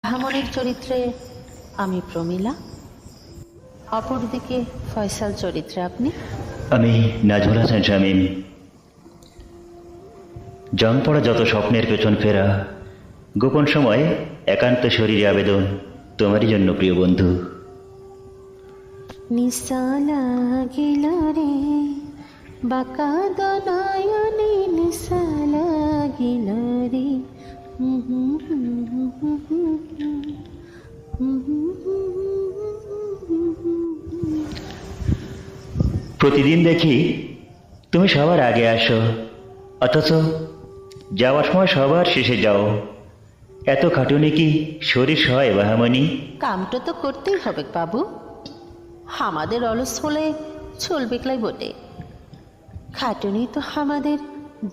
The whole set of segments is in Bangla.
ভামনের চরিত্রে আমি প্রমীলা, অপরদিকে ফয়সাল চরিত্রে আপনি। আমি নাজমুল হাসান শামীম। জং পড়া যত স্বপ্নের পেছন ফেরা, গোপন সময়ে একান্ত শরীরে আবেদন তোমারই জন্য প্রিয় বন্ধু। নিশা লাগিল রে বাঁকা দনয়নে, নিশা লাগিল রে। প্রতিদিন দেখি তুমি সবার আগে আসো, অথচ যাওয়ার সময় সবার শেষে যাও। এত খাটুনি কি শরীর সয় বাহামণি? কামটা তো করতেই হবে বাবু, আমাদের অলস হলে চলবে ক্লাই বটে। খাটুনি তো আমাদের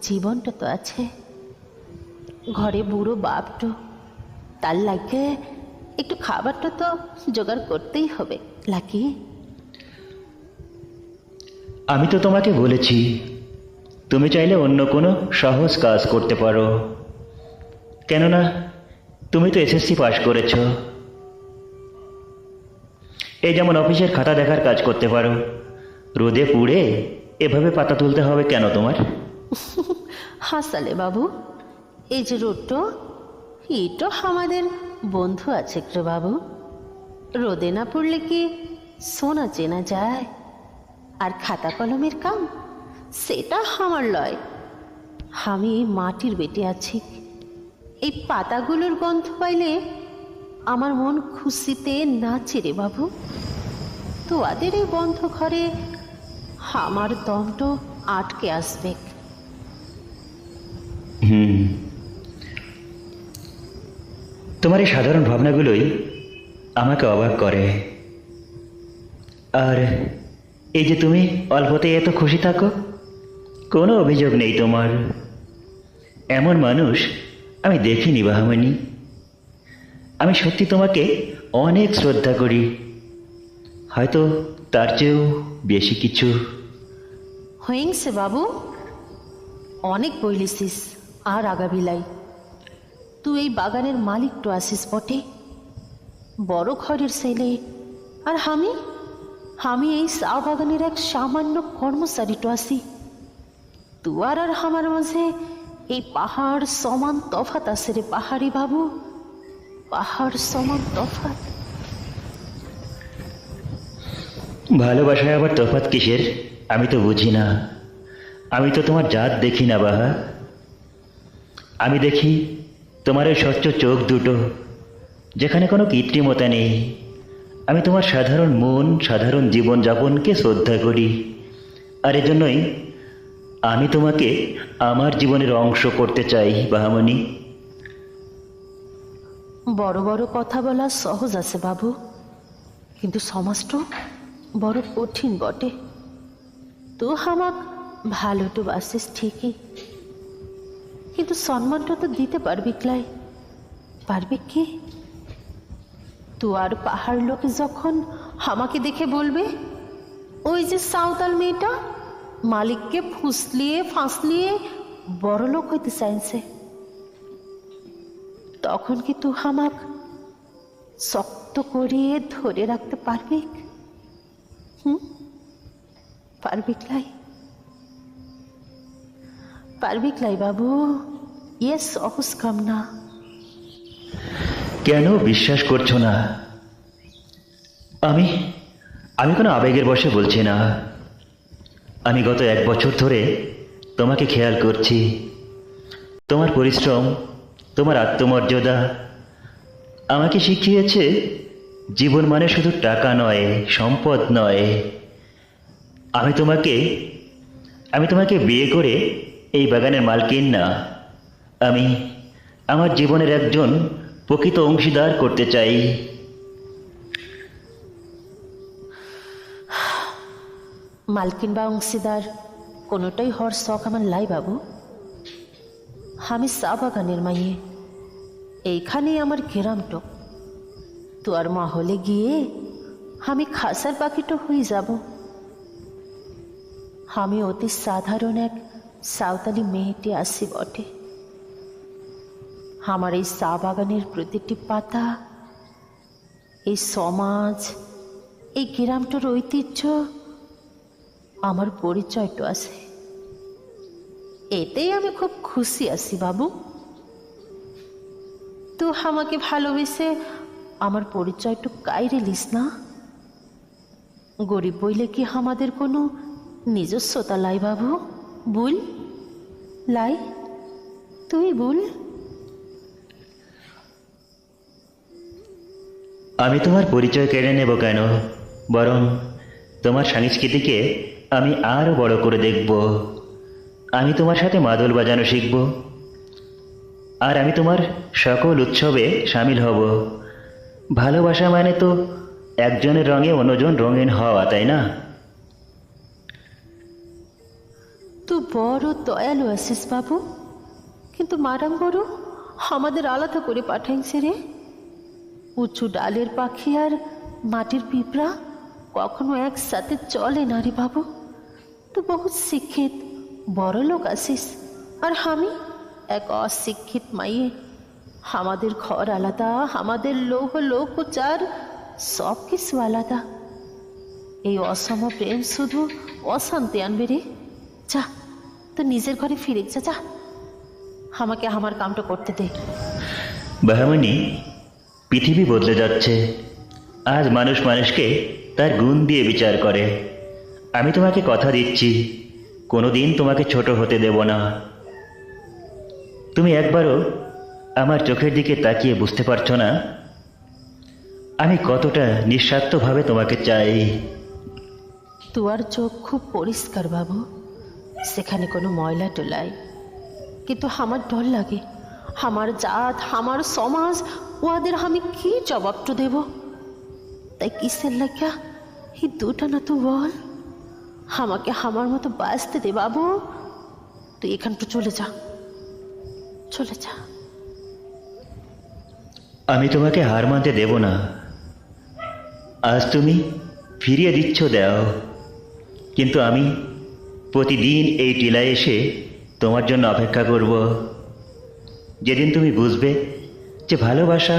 জীবনটা তো আছে। ঘরে বুড়ো বাপটো, তার লাগে একটু খাবারটা তো জোগাড় করতেই হবে লাকি। আমি তো তোমাকে বলেছি, তুমি চাইলে অন্য কোনো সহজ কাজ করতে পারো, কেননা তুমি তো এসএসসি পাশ করেছো। এই যেমন অফিসের খাতা দেখার কাজ করতে পারো। রোদে পুড়ে এভাবে পাতা তুলতে হবে কেন তোমার? হাসালে বাবু, এই যে রোডটো, এটো আমাদের বন্ধু আছে রে বাবু। রোদে না পড়লে কি সোনা চেনা যায়? আর খাতা কলমের কাম সেটা আমার লয়। আমি মাটির বেটে আছি, এই পাতাগুলোর গন্ধ পাইলে আমার মন খুশিতে নাচে রে বাবু। তোয়াদের এই বন্ধ ঘরে আমার দমটো আটকে আসবে। তোমার এই সাধারণ ভাবনাগুলোই আমাকে অবাক করে। আর এই যে তুমি অল্পতে এত খুশি থাকো, কোনো অভিযোগ নেই তোমার। এমন মানুষ আমি দেখিনি বাহামণি। আমি সত্যি তোমাকে অনেক শ্রদ্ধা করি, হয়তো তার চেয়েও বেশি কিছু। হয়েছে বাবু, অনেক বইলিসিস আর আগাবিলাই। তুই এই বাগানের মালিক তো আসিস বটে, বড় ঘরের ছেলে। আর আমি এই চা বাগানের এক সামান্য কর্মচারী তো আসি। তুয়ার আর আমার মাঝে এই পাহাড় সমান তফাত আছে রে পাহাড়ি বাবু, পাহাড় সমান তফাত। ভালোবাসায় আবার তফাৎ কিসের আমি তো বুঝি না। আমি তো তোমার জাত দেখি না বাহা। আমি দেখি তোমার ওই স্বচ্ছ চোখ দুটো, যেখানে কোনো কৃত্রিমতা নেই। আমি তোমার সাধারণ মন, সাধারণ জীবনযাপনকে শ্রদ্ধা করি। আর এজন্যই আমি তোমাকে আমার জীবনের অংশ করতে চাই বাহামণি। বড় বড় কথা বলা সহজ আছে বাবু, কিন্তু সমাজটা বড় কঠিন বটে। তো আমাক ভালো তো বাসিস ঠিকই, কিন্তু সম্মানটা তো দিতে পারবি ক্লাই? পারবি কি? তো আর পাহাড় লোকে যখন আমাকে দেখে বলবে, ওই যে সাঁওতাল মেয়েটা মালিককে ফুসলিয়ে ফাঁসলিয়ে বড় লোক হইতে চাইছে, তখন কি তুই আমাক শক্ত করিয়ে ধরে রাখতে পারবি? পারবি ক্লাই? পারবি ক্লাই বাবু? ইয়ে সহজ কাম না। কেন বিশ্বাস করছো না? আমি আমি কোনো আবেগের বশে বলছি না। আমি গত 1 বছর ধরে তোমাকে খেয়াল করছি। তোমার পরিশ্রম, তোমার আত্মমর্যাদা আমাকে শিখিয়েছে জীবন মানে শুধু টাকা নয়, সম্পদ নয়। আমি তোমাকে বিয়ে করে এই বাগানের মালকিন না, আমি আমার জীবনের একজন প্রকৃত অংশীদার করতে চাই। মালকিন বা অংশীদার কোনোটাই হওয়ার শখ আমার লাই বাবু। আমি চা বাগানের মাইয়ে, এইখানেই আমার গ্রামটো। তো আর মহলে গিয়ে আমি খাসার পাখিটো হয়ে যাব। আমি অতি সাধারণ এক সাঁওতালি মেয়েটি আসি বটে। আমার এই চা বাগানের প্রতিটি পাতা, এই সমাজ, এই গ্রামটার ঐতিহ্য, আমার পরিচয়টা আছে। এতেই আমি খুব খুশি আছি বাবু। তো আমাকে ভালোবেসে আমার পরিচয়টা কাইরে লিস না। গরিব বইলে কি আমাদের কোনো নিজস্বতা লাই বাবু? বুল লাই, তুই বুল। আমি তোমার পরিচয় কেড়ে নেব কেন, বরং তোমার সংস্কৃতিকে আমি আরও বড় করে দেখব। আমি তোমার সাথে মাদল বাজানো শিখব, আর আমি তোমার সকল উৎসবে সামিল হব। ভালোবাসা মানে তো একজনের রঙে অন্যজন রঙিন হওয়া, তাই না? তুই বড় দয়ালু আছিস বাবু, কিন্তু মারাম বড় আমাদের আলাদা করে পাঠাইছে রে। উঁচু ডালের পাখি আর মাটির পিঁপড়া কখনো একসাথে চলে না রে বাবু। তুই বহু শিক্ষিত বড় লোক আছিস, আর আমি এক অশিক্ষিত মাইয়ে। আমাদের ঘর আলাদা, আমাদের লৌহ লোকচার সব কিছু আলাদা। এই অসম প্রেম শুধু অশান্তি আনবে রে। যা, তো নিজের ঘরে ফিরে যা, যা। আমাকে আমার কামটা করতে দে। বাহামণি, পৃথিবী বদলে যাচ্ছে। আজ মানুষ মানুষকে তার গুণ দিয়ে বিচার করে। আমি তোমাকে কথা দিচ্ছি, কোনোদিন তোমাকে ছোট হতে দেব না। তুমি একবারও আমার চোখের দিকে তাকিয়ে বুঝতে পারছো না আমি কতটা নিঃস্বার্থভাবে তোমাকে চাই। তুয়ার চোখ খুব পরিষ্কার বাবু, সেখানে কোনো ময়লা টোলাই। কিন্তু আমার ডর লাগে, আমার জাত, আমার সমাজ, ওদের আমি কি জবাবটা দেব? তাই কিসের লাগা এই দুটা না, তুই বল। আমাকে আমার মতো বাঁচতে দে বাবু। তুই এখানটা চলে যা, চলে যা। আমি তোমাকে হার মানতে দেব না। আজ তুমি ফিরিয়ে দিচ্ছ দাও, কিন্তু আমি প্রতিদিন এই টিলায় এসে তোমার জন্য অপেক্ষা করব। যেদিন তুমি বুঝবে যে ভালোবাসা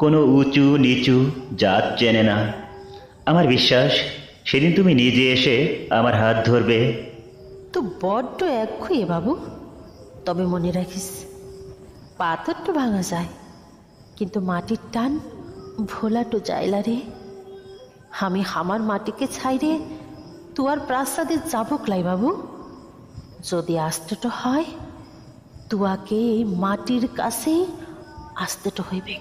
কোনো উঁচু নিচু জাত চেনে না, আমার বিশ্বাস সেদিন তুমি নিজে এসে আমার হাত ধরবে। তো বড্ড একঘেয়ে বাবু। তবে মনে রাখিস, পাথর তো ভাঙা যায়, কিন্তু মাটির টান ভোলাটো যাইলা রে। আমি আমার মাটিকে ছাইরে তুয়ার প্রাসাদে যাবো ক্লাই বাবু। যদি আসতেটো হয়, তুয়াকে এই মাটির কাছে আসতেটো হইবে।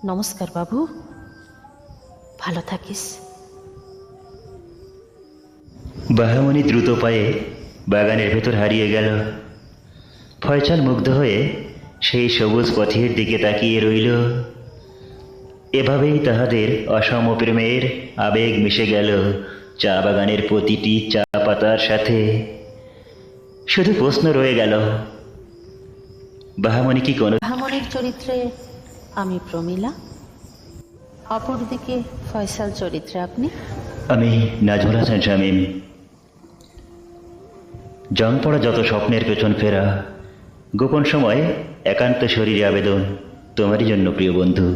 নমস্কার বাবু, ভালো থাকিস। বাহামণি দ্রুত পায়ে বাগানের ভেতর হারিয়ে গেল। ফয়সাল মুগ্ধ হয়ে সেই সবুজ পথের দিকে তাকিয়ে রইল। এভাবেই তাহাদের অসম প্রেমের আবেগ মিশে গেল চা বাগানের প্রতিটি চা পাতার সাথে। শুধু প্রশ্ন রয়ে গেল, বাহামণি কি কোনো বাহামণির চরিত্রে আমি প্রমীলা, অপরদিকে ফয়সাল চরিত্রে আপনি। আমি নাজমুল হাসান শামীম। জং পড়া যত স্বপ্নের পেছন ফেরা, গোপন সময় একান্ত শরীরে আবেদন তোমারই জন্য প্রিয় বন্ধু।